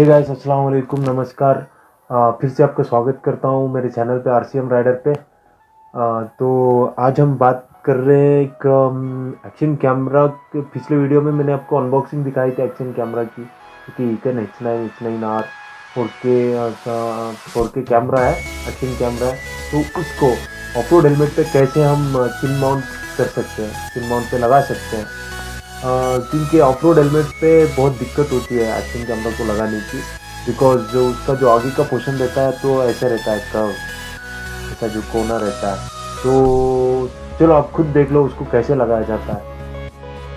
Hey guys, अस्सलाम वालेकुम, नमस्कार। फिर से आपका स्वागत करता हूँ मेरे चैनल पे आरसीएम राइडर पे। तो आज हम बात कर रहे हैं एक एक्शन कैमरा के। पिछले वीडियो में मैंने आपको अनबॉक्सिंग दिखाई थी एक्शन कैमरा की, क्योंकि Eken H9R 4K कैमरा है, एक्शन कैमरा है। तो उसको ऑफ रोड हेलमेट पे कैसे हम चिन माउंट कर सकते हैं, चिन माउंट पे लगा सकते हैं। क्योंकि ऑफ रोड हेलमेट पे बहुत दिक्कत होती है एक्शन कैमरा को लगाने की, बिकॉज जो उसका जो आगे का पोर्शन रहता है तो ऐसा रहता है, कर्व, ऐसा जो कोना रहता है। तो चलो आप खुद देख लो उसको कैसे लगाया जाता है।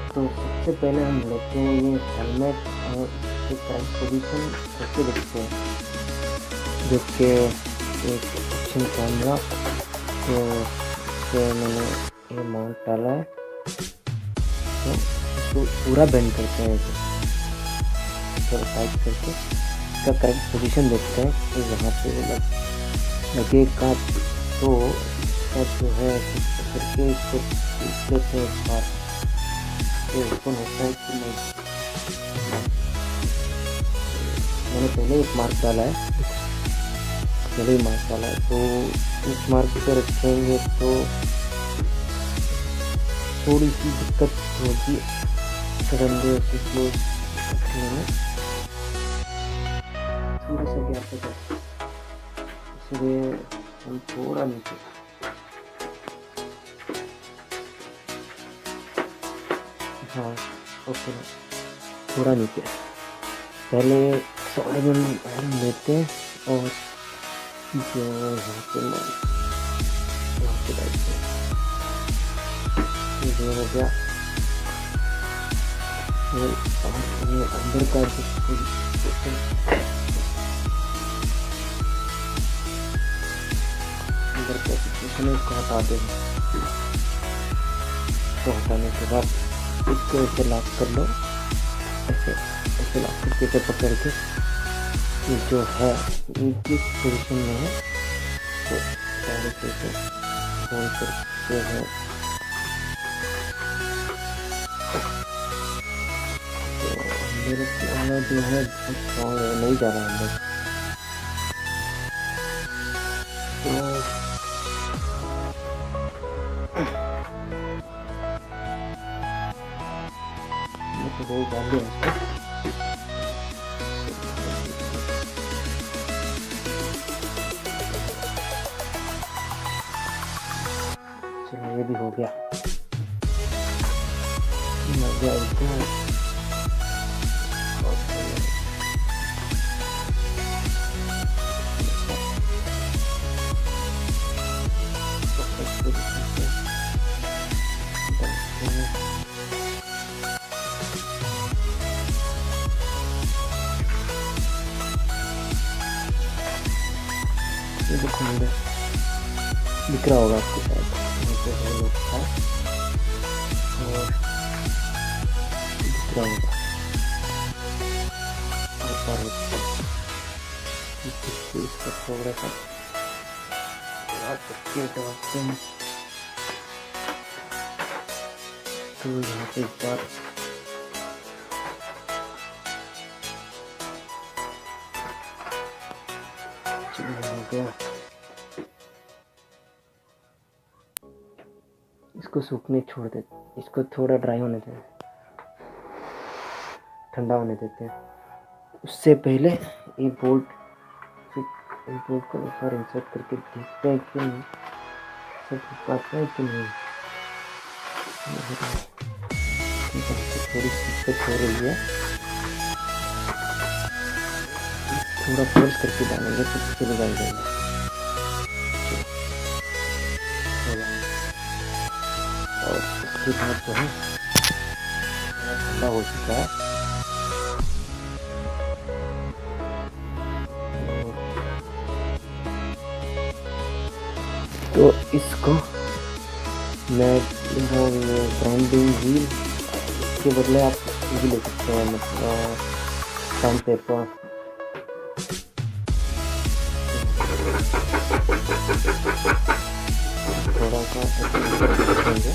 तो सबसे पहले हम लेते हैं ये हेलमेट और इसकी करंट पोजीशन करके देखते हैं, जो कि एक एक्शन कैमरा। तो इससे मैंने ये माउंट डाला है, तो इसको पूरा बेंड करते हैं, थोड़ा टाइट करके इसका करेक्ट पोजीशन देखते हैं कि वहाँ पे लगेगा। तो इसका जो है करके इसको खींच लेते हैं एक बार, तो ओपन होता है कि नहीं। मैंने पहले एक मार्क डाला है, पहले ही मार्क डाला है, तो इस मार्क पे रखेंगे तो थोड़ी सी दिक्कत होगी सडनली ऐसे क्लोज रखने में, थोड़ा सा गैप होता है, इसलिए हम थोड़ा नीचे, हाँ ओके, थोड़ा नीचे पहले सॉलिड में लेते हैं और जो यहाँ पे डालते हैं, ये हो गया। ये अंदर का अंदर का सिचुएशन इसको हटा देंगे। तो हटाने के बाद इसको ऐसे लॉक कर लो, ऐसे ऐसे लॉक करके ऐसे पकड़ के ये जो है इनकी पोजीशन में है, तो पहले से फोन करते हैं। मेरे वाला जो है बहुत स्ट्रॉन्ग है, नहीं जा रहा अंदर। तो बहुत गांधी है चलो, ये भी हो गया। ये देखो, मेरा दिख रहा होगा आपको शायद, और दिख रहा होगा इसका थोड़ा सा दबाते हैं, तो यहाँ पे इस बार हो गया। इसको सूखने छोड़ देते, इसको थोड़ा ड्राई होने देते, ठंडा होने देते हैं। उससे पहले ये बोल्ट को ऊपर इंसर्ट करके देखते हैं कि नहीं सब पाता है कि नहीं। थोड़ी दिक्कत हो रही है, थोड़ा फोर्स करके डालेंगे तो चले जाएगा। और इसके बाद जो है ठंडा हो चुका है, तो इसको मैं ग्राइंडिंग व्हील के बदले आप भी ले सकते हैं, मतलब साउंड पेपर। थोड़ा सा देखेंगे,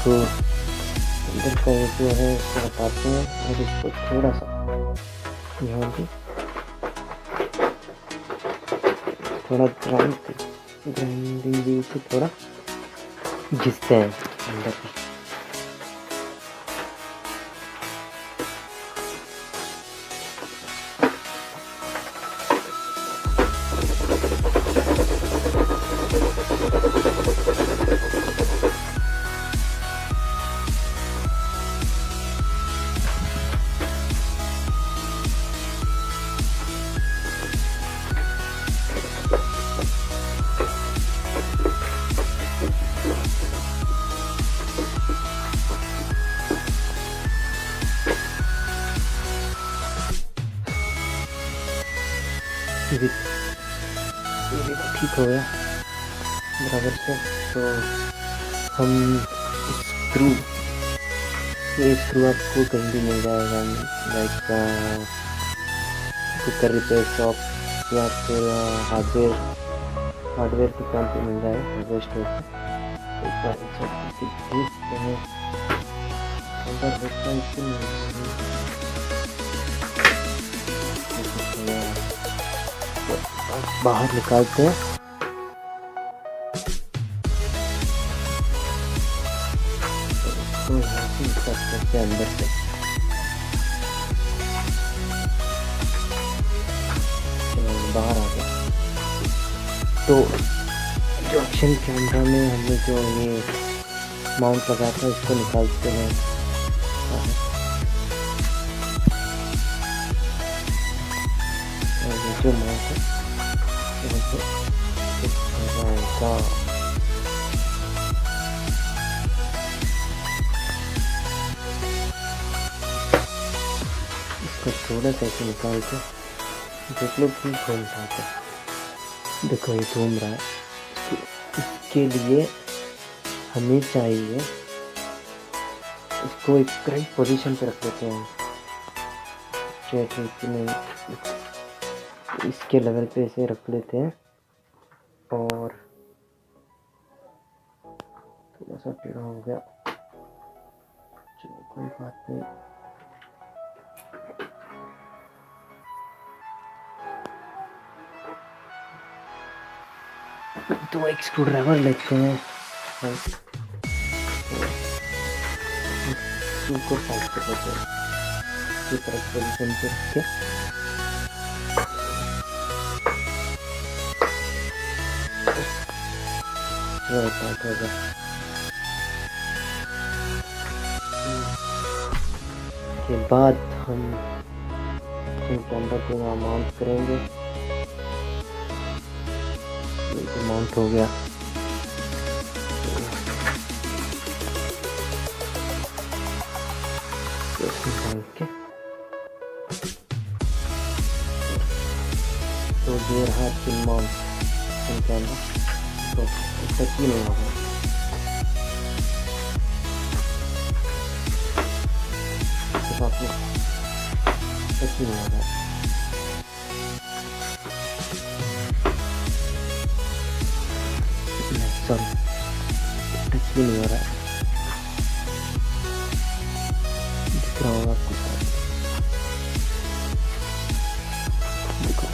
इसको अंदर का ये जो है इसको हटाते हैं और इसको थोड़ा सा यहाँ पे थोड़ा ग्राइंडिंग व्यू से थोड़ा घिसते हैं अंदर की। ये भी ठीक हो गया बराबर से। तो हम ये स्क्रू आपको कहीं भी मिल जाएगा, लाइक कुकर रिपेयर शॉप या फिर हार्डवेयर की दुकान पे मिल जाएगा, हार्डवेयर स्टोर पे। एक बार देखते हैं अंदर होता है कि बाहर निकालते हैं। तो यहाँ से निकाल सकते हैं अंदर से। बाहर आ गया। तो जो एक्शन कैमरा में हमने जो ये माउंट लगाया था इसको निकालते हैं। और ये जो माउंट है इसको थोड़ा सा ऐसे निकाल के देख लो कि घूम रहा है। देखो ये घूम रहा है। इसके लिए हमें चाहिए इसको एक करेक्ट पोजीशन पे रख देते हैं। स्ट्रेट नहीं, इसके लेवल पे ऐसे रख लेते हैं और थोड़ा सा टेढ़ा हो गया, चलो कोई बात नहीं। तो एक स्क्रू ड्राइवर लेते हैं इसको टाइट कर देते हैं इसी तरह पोजीशन पे रख के। के बाद हम कैमरा को यहाँ माउंट करेंगे। ये माउंट हो गया। डाल के तो ये रहा पिन माउंट कैमरा। तो इसका की नहीं होगा, टच नहीं होगा। सॉरी टच भी नहीं हो रहा है, दिख रहा होगा आपको शायद। देखो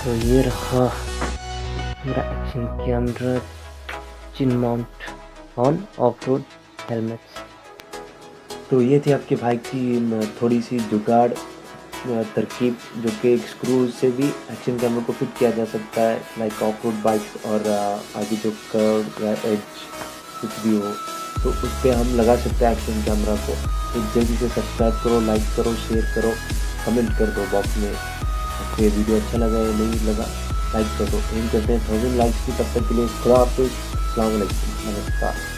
तो ये रहा मेरा action camera chin mount on off road helmets. तो ये थी आपके भाई की थोड़ी सी जुगाड़ तरकीब, जो कि एक स्क्रू से भी एक्शन कैमरा को फिट किया जा सकता है, लाइक ऑफ रोड बाइक्स और आगे जो कर्व या एज कुछ भी हो तो उस पर हम लगा सकते हैं एक्शन कैमरा को। तो जल्दी से सब्सक्राइब करो, लाइक करो, शेयर करो, कमेंट कर दो बॉक्स में आपको ये वीडियो अच्छा लगा या नहीं लगा, लाइक कर दो। एम करते हैं 1000 लाइक्स की। तब तक के लिए खुदा हाफिज़, अस्सलाम वालेकुम, नमस्कार।